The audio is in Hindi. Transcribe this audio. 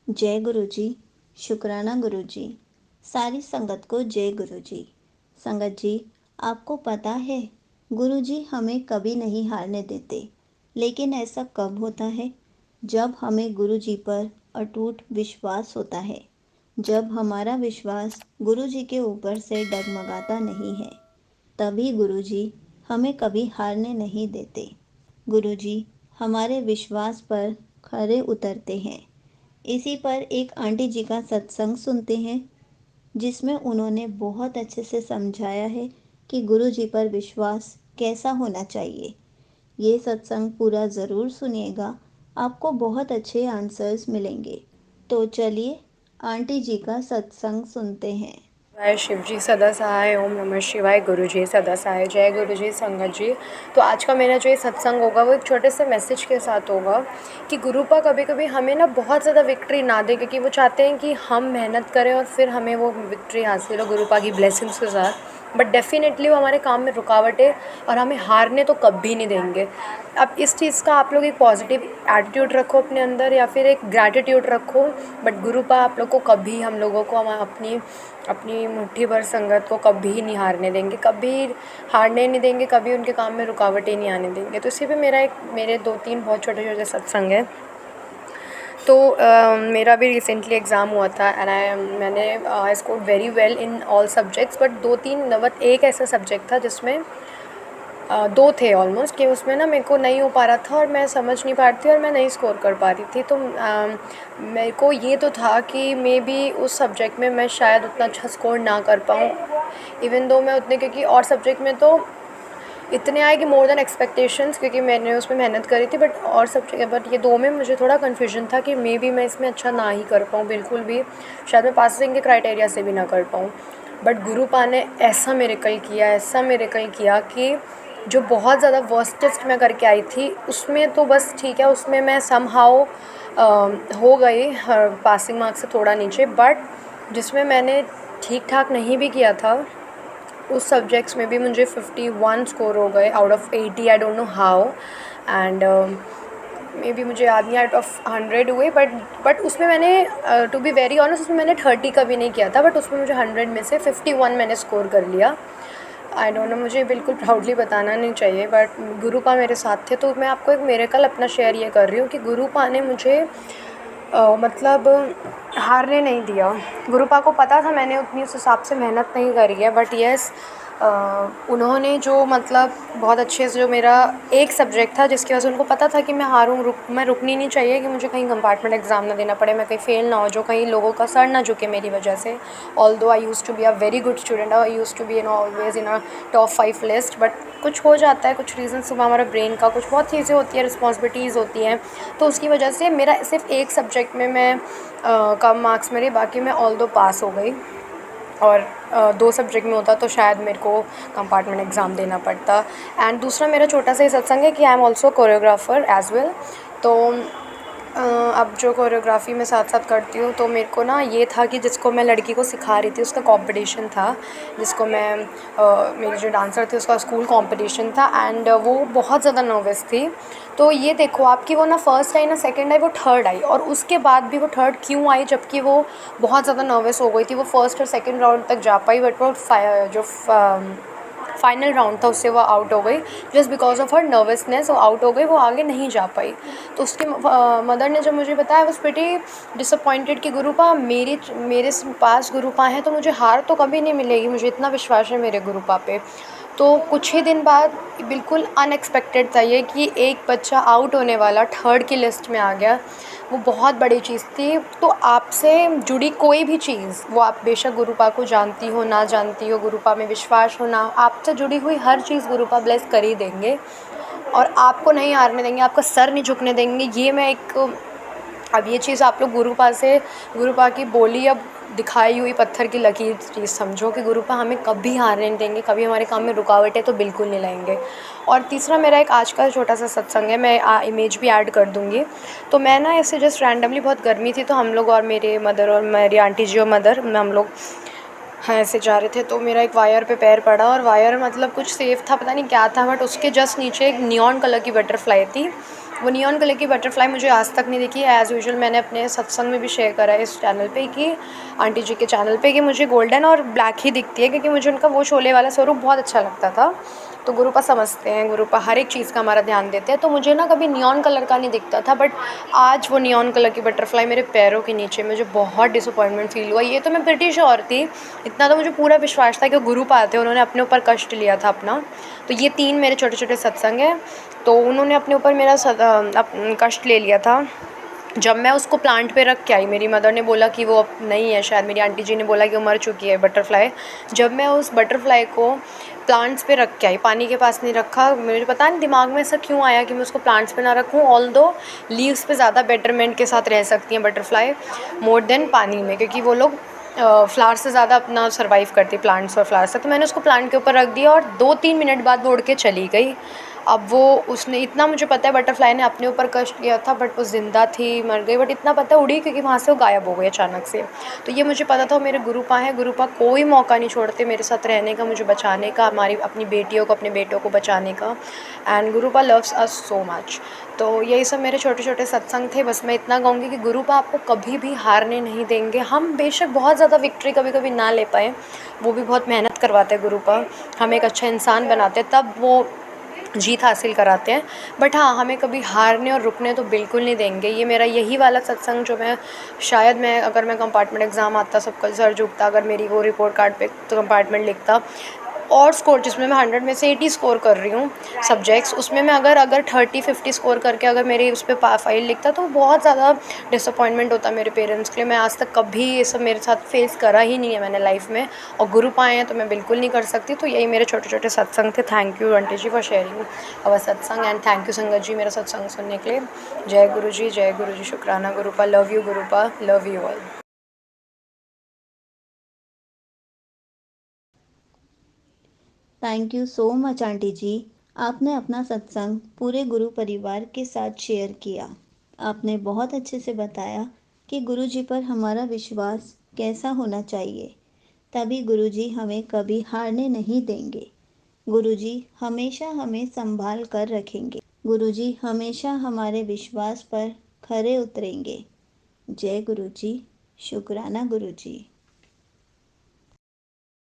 जय गुरु जी। शुक्राना गुरु जी। सारी संगत को जय गुरु जी। संगत जी, आपको पता है, गुरु जी हमें कभी नहीं हारने देते। लेकिन ऐसा कब होता है? जब हमें गुरु जी पर अटूट विश्वास होता है। जब हमारा विश्वास गुरु जी के ऊपर से डगमगाता नहीं है, तभी गुरु जी हमें कभी हारने नहीं देते। गुरु जी हमारे विश्वास पर खरे उतरते हैं। इसी पर एक आंटी जी का सत्संग सुनते हैं, जिसमें उन्होंने बहुत अच्छे से समझाया है कि गुरु जी पर विश्वास कैसा होना चाहिए। ये सत्संग पूरा ज़रूर सुनिएगा, आपको बहुत अच्छे आंसर्स मिलेंगे। तो चलिए आंटी जी का सत्संग सुनते हैं। जय शिव जी सदा सहाय। ओम नमः शिवाय। गुरु जी सदा सहाय। जय गुरु जी संगत जी। तो आज का मेरा जो ये सत्संग होगा वो एक छोटे से मैसेज के साथ होगा कि गुरुपा कभी कभी हमें ना बहुत ज़्यादा विक्ट्री ना दे, क्योंकि वो चाहते हैं कि हम मेहनत करें और फिर हमें वो विक्ट्री हासिल हो गुरुपा की ब्लेसिंग्स के साथ। बट डेफिनेटली वो हमारे काम में रुकावट है और हमें हारने तो कभी नहीं देंगे। अब इस चीज़ का आप लोग एक पॉजिटिव एटीट्यूड रखो अपने अंदर, या फिर एक ग्रैटिट्यूड रखो। बट गुरुपा आप लोग को कभी, हम लोगों को, हम अपनी अपनी मुट्ठी भर संगत को कभी नहीं हारने देंगे, कभी हारने नहीं देंगे, कभी उनके काम में रुकावटें नहीं आने देंगे। तो इसी पे मेरे 2-3 बहुत छोटे छोटे सत्संग हैं। तो मेरा भी रिसेंटली एग्ज़ाम हुआ था एंड मैंने I scored very well in all subjects, but 2-3 but एक ऐसा सब्जेक्ट था जिसमें 2 थे ऑलमोस्ट, कि उसमें ना मेरे को नहीं हो पा रहा था और मैं समझ नहीं पा रही थी और मैं नहीं स्कोर कर पा रही थी। तो मेरे को ये तो था कि मे बी उस सब्जेक्ट में मैं शायद उतना अच्छा स्कोर ना कर पाऊँ, इवन दो मैं उतने, क्योंकि और सब्जेक्ट में तो इतने आए कि मोर देन एक्सपेक्टेशंस, क्योंकि मैंने उसमें मेहनत करी थी। बट ये 2 में मुझे थोड़ा कन्फ्यूजन था कि मे बी मैं इसमें अच्छा ना ही कर पाऊँ बिल्कुल भी, शायद मैं पासिंग के क्राइटेरिया से भी ना कर पाऊँ। बट गुरुपा ने ऐसा मिरेकल किया कि जो बहुत ज़्यादा वर्स्टेस्ट मैं करके आई थी उसमें तो बस ठीक है, उसमें मैं समहाउ हो गई पासिंग मार्क्स से थोड़ा नीचे। बट जिसमें मैंने ठीक ठाक नहीं भी किया था, उस सब्जेक्ट्स में भी मुझे 51 स्कोर हो गए out of 80। I don't know how. And may be मुझे याद नहीं, आउट ऑफ 100 हुए। बट उसमें मैंने टू बी वेरी ऑनेस्ट उसमें मैंने 30 का भी नहीं किया था, बट उसमें मुझे 100 में से 51 मैंने स्कोर कर लिया। आई डोंट नो, मुझे बिल्कुल प्राउडली बताना नहीं चाहिए, बट गुरुपा मेरे साथ थे। तो मैं आपको एक मिरेकल अपना शेयर ये कर रही हूँ कि गुरुपा ने मुझे मतलब हारने नहीं दिया। गुरुपा को पता था मैंने उतनी उस हिसाब से मेहनत नहीं करी है, बट येस उन्होंने जो मतलब बहुत अच्छे से, जो मेरा एक सब्जेक्ट था जिसकी वजह से उनको पता था कि मैं रुकनी नहीं चाहिए, कि मुझे कहीं कंपार्टमेंट एग्ज़ाम ना देना पड़े, मैं कहीं फ़ेल ना हो, जो कहीं लोगों का सर ना झुके मेरी वजह से। Although I used to be a very good student, I used to be in always in a top 5 list, but कुछ हो जाता है, कुछ रीज़न सुबह हमारा ब्रेन का, कुछ बहुत चीज़ें होती हैं, रिस्पॉन्सिबिलिटीज़ होती हैं, तो उसकी वजह से मेरा सिर्फ एक सब्जेक्ट में मैं कम मार्क्स मेरे, बाकी मैं ऑल्दो पास हो गई। और 2 सब्जेक्ट में होता तो शायद मेरे को कंपार्टमेंट एग्ज़ाम देना पड़ता। एंड दूसरा मेरा छोटा सा ही सत्संग है कि I am also choreographer as well. तो अब जो कोरियोग्राफी मैं साथ साथ करती हूँ, तो मेरे को ना ये था कि जिसको मैं लड़की को सिखा रही थी उसका कंपटीशन था, जिसको मैं मेरी जो डांसर थी उसका स्कूल कंपटीशन था, एंड वो बहुत ज़्यादा नर्वस थी। तो ये देखो आपकी वो ना फर्स्ट आई ना सेकंड आई, वो थर्ड आई, और उसके बाद भी वो थर्ड क्यों आई, जबकि वो बहुत ज़्यादा नर्वस हो गई थी। वो फर्स्ट और सेकंड राउंड तक जा पाई, बट वो जो फाइनल राउंड था उससे वो आउट हो गई, just because of her nervousness वो आउट हो गई, वो आगे नहीं जा पाई। तो उसके मदर ने जब मुझे बताया, वो प्रीटी डिसअपॉइंटेड कि गुरुपा मेरे पास गुरुपा है तो मुझे हार तो कभी नहीं मिलेगी, मुझे इतना विश्वास है मेरे गुरुपा पे। तो कुछ ही दिन बाद बिल्कुल अनएक्सपेक्टेड था ये कि एक बच्चा आउट होने वाला थर्ड की लिस्ट में आ गया। वो बहुत बड़ी चीज़ थी। तो आपसे जुड़ी कोई भी चीज़, वो आप बेशक गुरुपा को जानती हो ना जानती हो, गुरुपा में विश्वास हो ना, आपसे जुड़ी हुई हर चीज़ गुरुपा ब्लेस कर ही देंगे और आपको नहीं हारने देंगे, आपका सर नहीं झुकने देंगे। ये मैं एक, अब ये चीज़ आप लोग गुरुपा की बोली, अब दिखाई हुई पत्थर की लकीर चीज़ समझो कि गुरुपा हमें कभी हारने नहीं देंगे, कभी हमारे काम में रुकावटें तो बिल्कुल नहीं लाएंगे। और तीसरा मेरा एक आज का छोटा सा सत्संग है, मैं इमेज भी ऐड कर दूँगी। तो मैं ना ऐसे जस्ट रैंडमली, बहुत गर्मी थी तो हम लोग और मेरे मदर और मेरी आंटी जी और मदर, हम लोग हाँ ऐसे जा रहे थे, तो मेरा एक वायर पे पैर पड़ा, और वायर मतलब कुछ सेफ था, पता नहीं क्या था, बट उसके जस्ट नीचे एक नियॉन कलर की बटरफ्लाई थी। वो नियॉन कलर की बटरफ्लाई मुझे आज तक नहीं दिखी। एज़ यूजुअल मैंने अपने सत्संग में भी शेयर करा है इस चैनल पे कि आंटी जी के चैनल पे कि मुझे गोल्डन और ब्लैक ही दिखती है, क्योंकि मुझे उनका वो शोले वाला स्वरूप बहुत अच्छा लगता था। तो गुरुपा समझते हैं, गुरुपा हर एक चीज़ का हमारा ध्यान देते हैं, तो मुझे ना कभी नियॉन कलर का नहीं दिखता था, बट आज वो नियॉन कलर की बटरफ्लाई मेरे पैरों के नीचे मुझे बहुत डिसअपॉइंटमेंट फ़ील हुआ। ये तो मैं प्रिटी श्योर थी, इतना तो मुझे पूरा विश्वास था कि गुरुपा थे, उन्होंने अपने ऊपर कष्ट लिया था अपना। तो ये 3 मेरे छोटे-छोटे सत्संग हैं, तो उन्होंने अपने ऊपर मेरा कष्ट ले लिया था। जब मैं उसको प्लांट पे रख के आई, मेरी मदर ने बोला कि वो अब नहीं है, शायद मेरी आंटी जी ने बोला कि वो मर चुकी है बटरफ्लाई। जब मैं उस बटरफ्लाई को प्लांट्स पे रख के आई, पानी के पास नहीं रखा, मुझे पता नहीं दिमाग में ऐसा क्यों आया कि मैं उसको प्लांट्स पे ना रखूँ, ऑल्दो लीव्स पे ज़्यादा बेटरमेंट के साथ रह सकती हैं बटरफ्लाई मोर देन पानी में, क्योंकि वो लोग फ्लावर से ज़्यादा अपना सर्वाइव करती, प्लांट्स और फ्लावर से। तो मैंने उसको प्लांट के ऊपर रख दिया और 2-3 मिनट बाद वो उड़ के चली गई। अब वो उसने इतना, मुझे पता है बटरफ्लाई ने अपने ऊपर कष्ट किया था, बट वो ज़िंदा थी, मर गई, बट इतना पता है उड़ी, क्योंकि वहाँ से वो गायब हो गई अचानक से। तो ये मुझे पता था वो मेरे गुरुपा हैं, गुरुपा कोई मौका नहीं छोड़ते मेरे साथ रहने का, मुझे बचाने का, हमारी अपनी बेटियों को, अपने बेटों को बचाने का। And गुरुपा loves us so much. तो यही सब मेरे छोटे-छोटे सत्संग थे। बस मैं इतना कहूँगी कि गुरुपा आपको कभी भी हारने नहीं देंगे। हम बेशक बहुत ज़्यादा विक्ट्री कभी-कभी ना ले पाएँ, वो भी बहुत मेहनत करवाते हैं गुरुपा, हमें एक अच्छा इंसान बनाते हैं, तब वो जीत हासिल कराते हैं। बट हाँ, हमें कभी हारने और रुकने तो बिल्कुल नहीं देंगे। ये मेरा यही वाला सत्संग जो मैं शायद मैं अगर मैं कंपार्टमेंट एग्ज़ाम आता, सबका सर झुकता, अगर मेरी वो रिपोर्ट कार्ड पे तो कंपार्टमेंट लिखता और स्कोर, जिसमें मैं 100 में से 80 स्कोर कर रही हूँ सब्जेक्ट्स, उसमें मैं अगर 30-50 स्कोर करके अगर मेरी उस पे फाइल लिखता, तो बहुत ज़्यादा डिसअपॉइंटमेंट होता मेरे पेरेंट्स के लिए। मैं आज तक कभी ये सब मेरे साथ फेस करा ही नहीं है मैंने लाइफ में, और गुरु पाए हैं तो मैं बिल्कुल नहीं कर सकती। तो यही मेरे छोटे-छोटे सत्संग थे। Thank you aunty ji for sharing our satsang, and thank you संगत जी मेरा सत्संग सुनने के लिए। जय गुरु जी, जय गुरु जी, शुक्राना गुरुपा, लव यू गुरुपा, love you all. Thank you so much aunty ji. आपने अपना सत्संग पूरे गुरु परिवार के साथ शेयर किया। आपने बहुत अच्छे से बताया कि गुरु जी पर हमारा विश्वास कैसा होना चाहिए, तभी गुरु जी हमें कभी हारने नहीं देंगे। गुरु जी हमेशा हमें संभाल कर रखेंगे। गुरु जी हमेशा हमारे विश्वास पर खरे उतरेंगे। जय गुरु जी, शुक्राना गुरु जी।